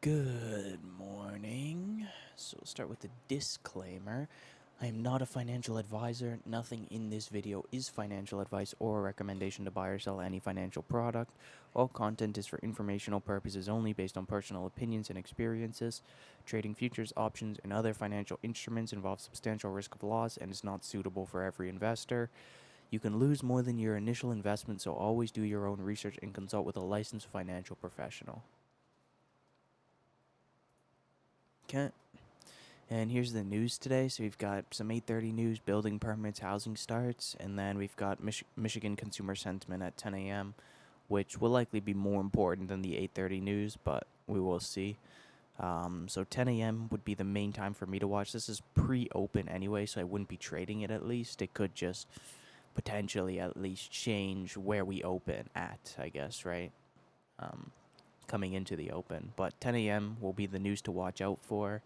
Good morning. So we'll start with the disclaimer. I am not a financial advisor. Nothing in this video is financial advice or a recommendation to buy or sell any financial product. All content is for informational purposes only based on personal opinions and experiences. Trading futures, options, and other financial instruments involves substantial risk of loss and is not suitable for every investor. You can lose more than your initial investment, so always do your own research and consult with a licensed financial professional. Okay. And here's the news today. So we've got some 8:30 news, building permits, housing starts, and then we've got Michigan consumer sentiment at 10 a.m., which will likely be more important than the 8:30 news, but we will see. So 10 a.m. would be the main time for me to watch. This is pre-open anyway, so I wouldn't be trading it at least. It could just potentially at least change where we open at, I guess, right? Um, Coming into the open. But 10 a.m. will be the news to watch out for.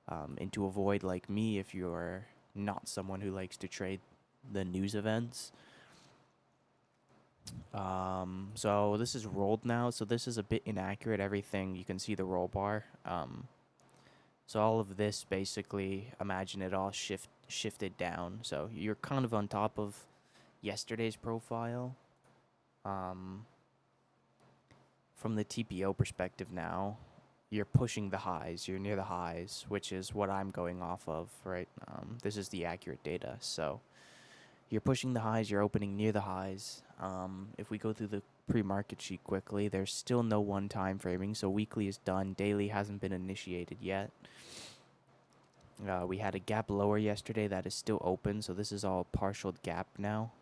And to avoid, like me, if you're not someone who likes to trade the news events. So this is rolled now, so this is a bit inaccurate. Everything, you can see the roll bar. So all of this, basically, imagine it all shifted down. So you're kind of on top of yesterday's profile. From the TPO perspective now, you're pushing the highs. You're near the highs, which is what I'm going off of, right? This is the accurate data. So you're pushing the highs. You're opening near the highs. If we go through the pre-market sheet quickly, there's still no one time framing. So weekly is done. Daily hasn't been initiated yet. We had a gap lower yesterday that is still open. So this is all partial gap now.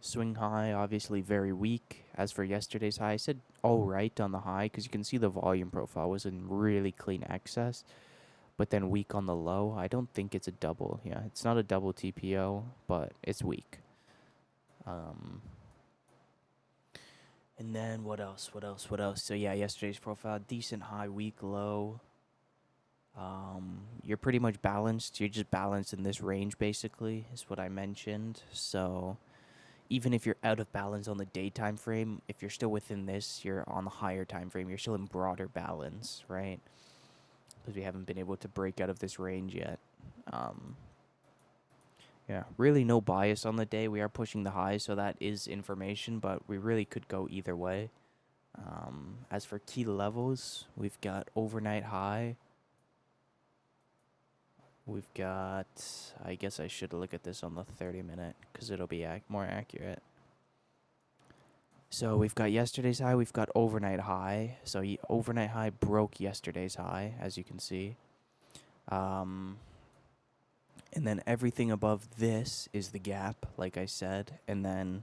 Swing high, obviously very weak. As for yesterday's high, I said all right on the high because you can see the volume profile was in really clean excess, but then weak on the low. I don't think it's a double. Yeah, it's not a double TPO, but it's weak. And then what else? So yeah, yesterday's profile, decent high, weak low. You're pretty much balanced. You're just balanced in this range, basically, is what I mentioned. So even if you're out of balance on the daytime frame, if you're still within this, you're on the higher time frame. You're still in broader balance, right? Because we haven't been able to break out of this range yet. Yeah, really no bias on the day. We are pushing the highs, so that is information, but we really could go either way. As for key levels, we've got overnight high. We've got, I guess I should look at this on the 30-minute because it'll be more accurate. So we've got yesterday's high, we've got overnight high. So overnight high broke yesterday's high, as you can see. And then everything above this is the gap, like I said. And then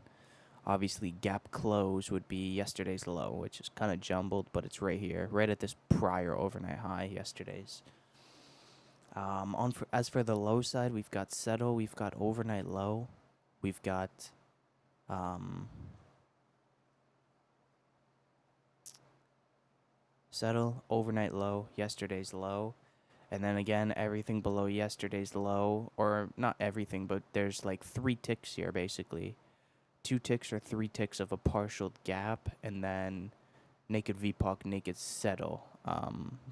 obviously gap close would be yesterday's low, which is kind of jumbled, but it's right here, right at this prior overnight high, yesterday's. As for the low side, we've got settle, we've got overnight low, we've got settle, overnight low, yesterday's low, and then again everything below yesterday's low, or not everything, but there's like 3 ticks here basically. 2 ticks or 3 ticks of a partial gap, and then naked VPOC, naked settle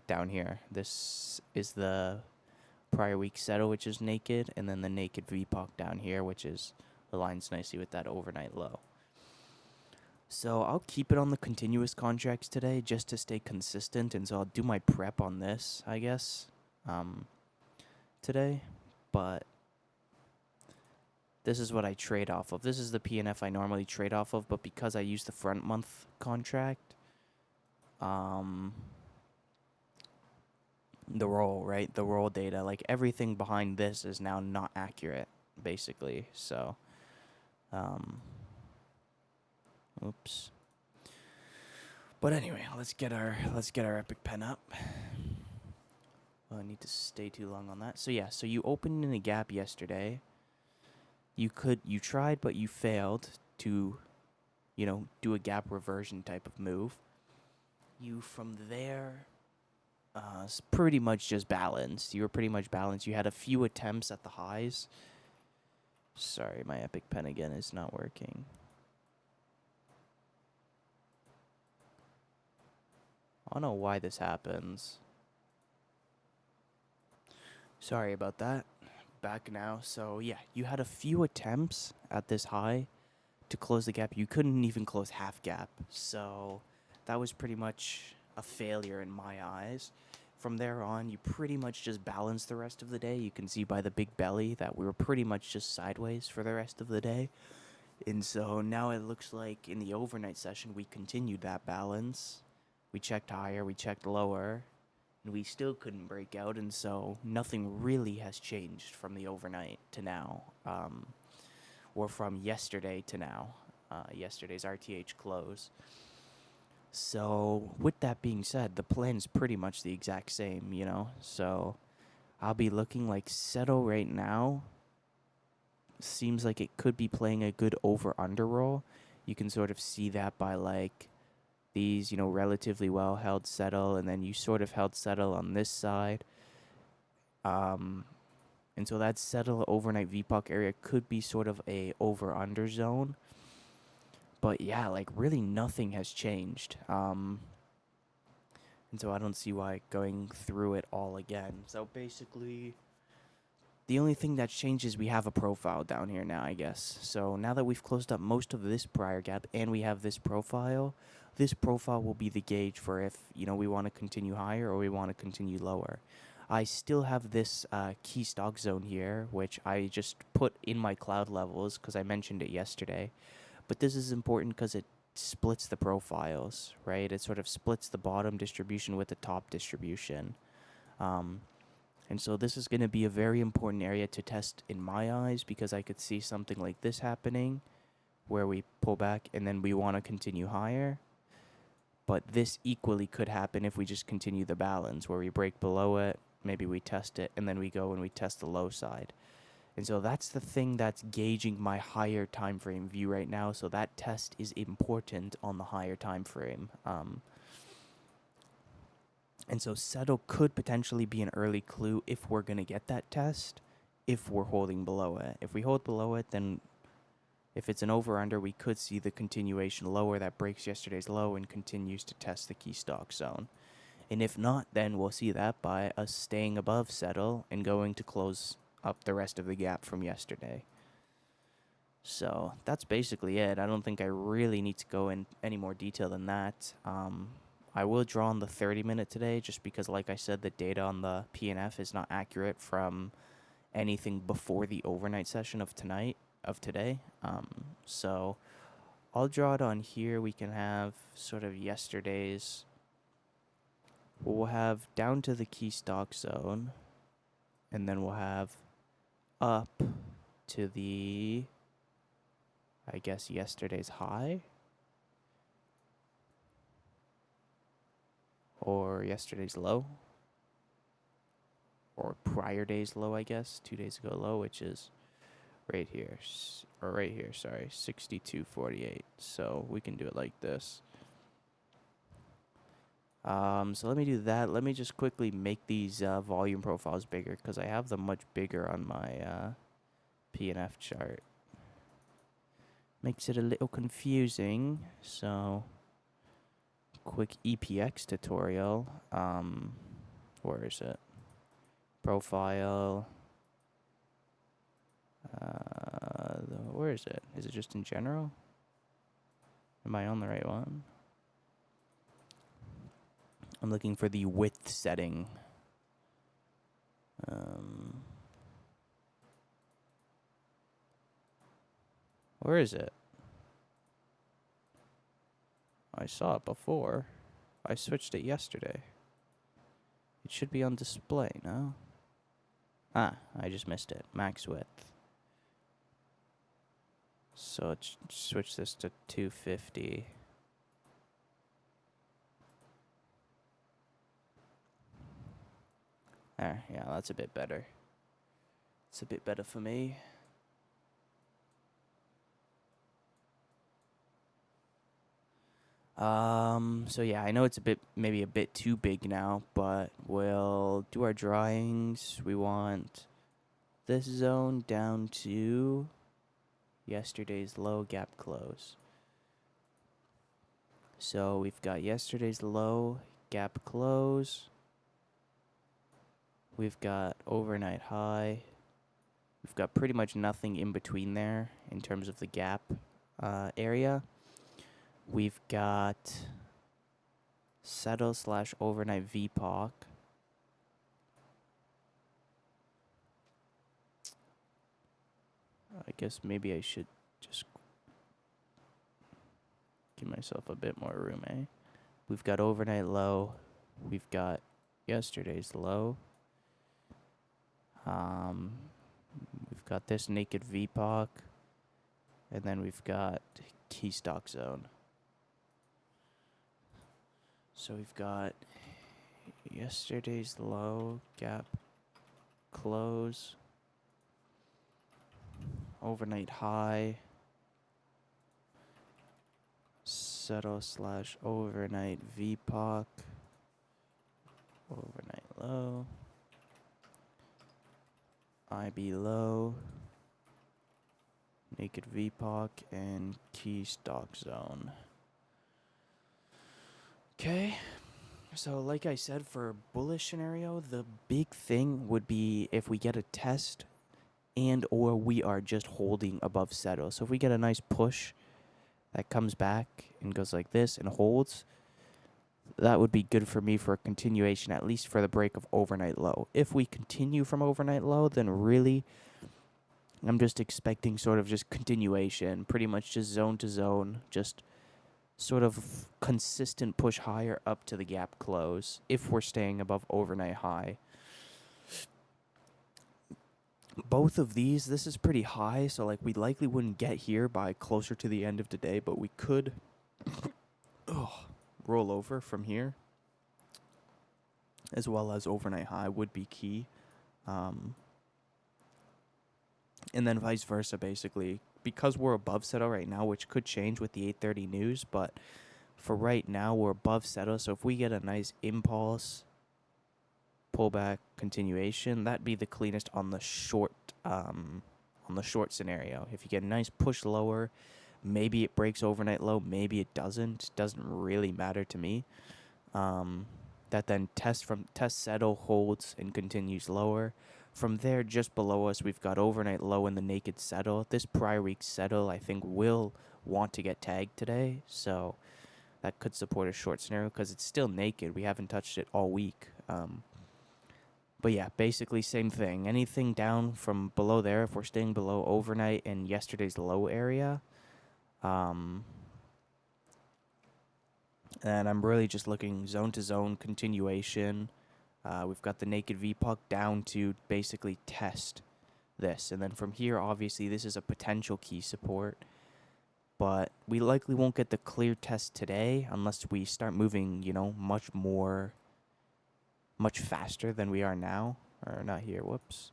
down here. This is the prior week settle, which is naked, and then the naked VPOC down here, which is aligns nicely with that overnight low. So I'll keep it on the continuous contracts today just to stay consistent, and so I'll do my prep on this, I guess, today. But this is what I trade off of. This is the PNF I normally trade off of, but because I use the front month contract, the roll, right? The roll data, like everything behind this is now not accurate, basically. So, oops. But anyway, let's get our epic pen up. I need to stay too long on that. So yeah, so you opened in a gap yesterday. You tried, but you failed to, do a gap reversion type of move. You from there, pretty much just balanced. You were pretty much balanced. You had a few attempts at the highs. Sorry, my epic pen again is not working. I don't know why this happens. Sorry about that. Back now. So yeah, you had a few attempts at this high to close the gap. You couldn't even close half gap. So that was pretty much a failure in my eyes. From there on, you pretty much just balanced the rest of the day. You can see by the big belly that we were pretty much just sideways for the rest of the day. And so now it looks like in the overnight session, we continued that balance. We checked higher, we checked lower, and we still couldn't break out. And so nothing really has changed from the overnight to now, or from yesterday to now, yesterday's RTH close. So, with that being said, the plan's pretty much the exact same, you know? So, I'll be looking like Settle right now. Seems like it could be playing a good over under roll. You can sort of see that by like these, relatively well held settle, and then you sort of held settle on this side. And so that settle overnight VPOC area could be sort of a over under zone. But yeah, like really nothing has changed. And so I don't see why going through it all again. So basically, the only thing that's changed is we have a profile down here now, I guess. So now that we've closed up most of this prior gap and we have this profile will be the gauge for if, we want to continue higher or we want to continue lower. I still have this key stock zone here, which I just put in my cloud levels because I mentioned it yesterday. But this is important because it splits the profiles, right? It sort of splits the bottom distribution with the top distribution. And so this is going to be a very important area to test in my eyes because I could see something like this happening where we pull back and then we want to continue higher. But this equally could happen if we just continue the balance where we break below it, maybe we test it, and then we go and we test the low side. And so that's the thing that's gauging my higher time frame view right now. So that test is important on the higher time frame. And so settle could potentially be an early clue if we're going to get that test, if we're holding below it. If we hold below it, then if it's an over-under, we could see the continuation lower that breaks yesterday's low and continues to test the key stock zone. And if not, then we'll see that by us staying above settle and going to close up the rest of the gap from yesterday. So that's basically it. I don't think I really need to go in any more detail than that. I will draw on the 30-minute today just because, like I said, the data on the PNF is not accurate from anything before the overnight session of today. So I'll draw it on here. We can have sort of yesterday's. We'll have down to the key stock zone, and then we'll have up to the, I guess, yesterday's high. Or yesterday's low. Or prior day's low, I guess. 2 days ago low, which is right here. Or right here, sorry. 62.48. So we can do it like this. So let me do that. Let me just quickly make these volume profiles bigger because I have them much bigger on my PNF chart. Makes it a little confusing. So quick EPX tutorial. Where is it? Profile. Where is it? Is it just in general? Am I on the right one? I'm looking for the width setting. Where is it? I saw it before. I switched it yesterday. It should be on display, no? Ah, I just missed it. Max width. So let's switch this to 250. There, yeah, that's a bit better. It's a bit better for me. So yeah, I know it's maybe a bit too big now, but we'll do our drawings. We want this zone down to yesterday's low gap close. So we've got yesterday's low gap close. We've got overnight high. We've got pretty much nothing in between there in terms of the gap area. We've got settle slash overnight VPOC. I guess maybe I should just give myself a bit more room, eh? We've got overnight low. We've got yesterday's low. We've got this naked VPOC. And then we've got key stock zone. So we've got yesterday's low, gap close, overnight high, settle slash overnight VPOC, overnight low, IB low, naked VPOC, and key stock zone. Okay, so like I said, for bullish scenario, the big thing would be if we get a test and or we are just holding above settle. So if we get a nice push that comes back and goes like this and holds, that would be good for me for a continuation, at least for the break of overnight low. If we continue from overnight low, then really I'm just expecting sort of just continuation, pretty much just zone to zone, just sort of consistent push higher up to the gap close if we're staying above overnight high. Both of these, this is pretty high, so like we likely wouldn't get here by closer to the end of the day, but we could roll over from here, as well as overnight high would be key. And then vice versa, basically, because we're above settle right now, which could change with the 8:30 news, but for right now, we're above settle, so if we get a nice impulse, pullback, continuation, that'd be the cleanest on the short scenario. If you get a nice push lower, maybe it breaks overnight low, maybe it doesn't. Doesn't really matter to me. That then test settle, holds, and continues lower. From there, just below us, we've got overnight low in the naked settle. This prior week settle, I think, will want to get tagged today, so that could support a short scenario because it's still naked. We haven't touched it all week. But yeah, basically same thing. Anything down from below there, if we're staying below overnight in yesterday's low area, and I'm really just looking zone to zone continuation. We've got the naked VPOC down to basically test this. And then from here, obviously, this is a potential key support. But we likely won't get the clear test today unless we start moving, much faster than we are now. Or not here, whoops.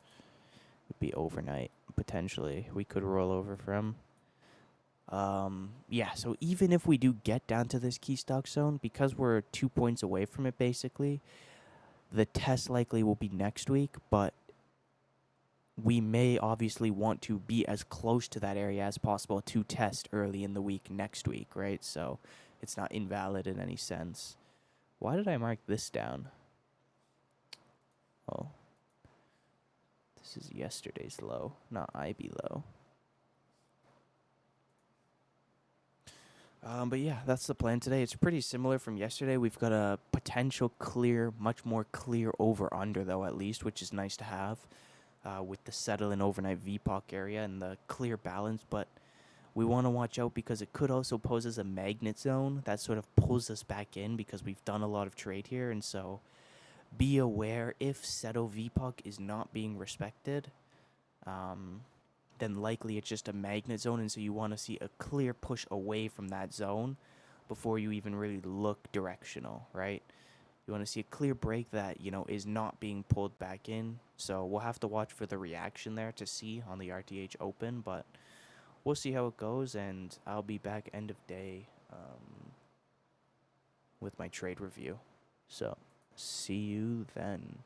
Would be overnight, potentially. We could roll over from. So even if we do get down to this key stock zone, because we're 2 points away from it, basically, the test likely will be next week, but we may obviously want to be as close to that area as possible to test early in the week next week, right? So it's not invalid in any sense. Why did I mark this down? Oh. This is yesterday's low, not IB low. But yeah, that's the plan today. It's pretty similar from yesterday. We've got a potential clear, much more clear over-under, though, at least, which is nice to have with the settle and overnight VPOC area and the clear balance. But we want to watch out because it could also pose as a magnet zone that sort of pulls us back in because we've done a lot of trade here. And so be aware if settle VPOC is not being respected, then likely it's just a magnet zone, and so you want to see a clear push away from that zone before you even really look directional, right? You want to see a clear break that, is not being pulled back in. So we'll have to watch for the reaction there to see on the RTH Open, but we'll see how it goes, and I'll be back end of day with my trade review. So see you then.